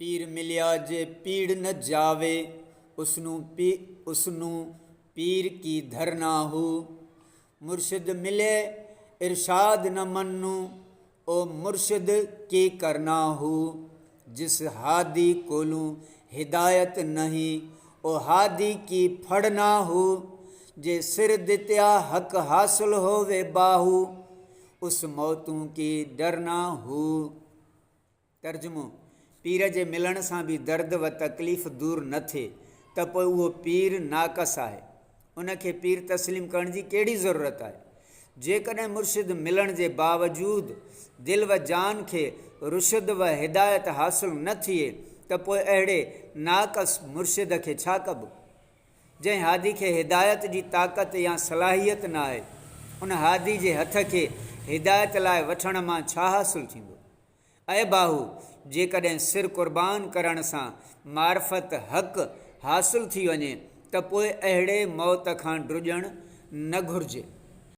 पीर मिलिया जे पीड़ न जावे, उसनू पीर की धरना हो। मुर्शिद मिले इरशाद न मन्नू, ओ मुर्शिद की करना हो। जिस हादी कोलू हिदायत नहीं, ओ हादी की फड़ना हो। जे सिर दित्या हक हासिल होवे बाहू, उस मौतों की डरना हो। तर्जुमो, पीर जे मिलण सां भी दर्द व तकलीफ़ दूर न थिए त पोइ उहो पीर नाक़स आहे। उनखे पीर तस्लीम करण जी कहिड़ी ज़रूरत आहे। जेकॾहिं मुर्शिद मिलण जे बावजूदि दिलि व जान खे रुशद व हिदायत हासिल न थिए त पोइ अहिड़े नाक़स मुर्शिद खे छा कबो। जंहिं हादी खे हिदायत जी ताक़त या सलाहियत न आहे, उन हादी जे हथ खे हिदायत लाइ वठण मां छा हासिल थींदो। ऐं बाहू, जेकॾहिं सिर क़ुर्बान करण सां मार्फत हक़ हासिल थी वञे त पोइ अहिड़े मौत खां ड्रुॼणु न घुरिजे।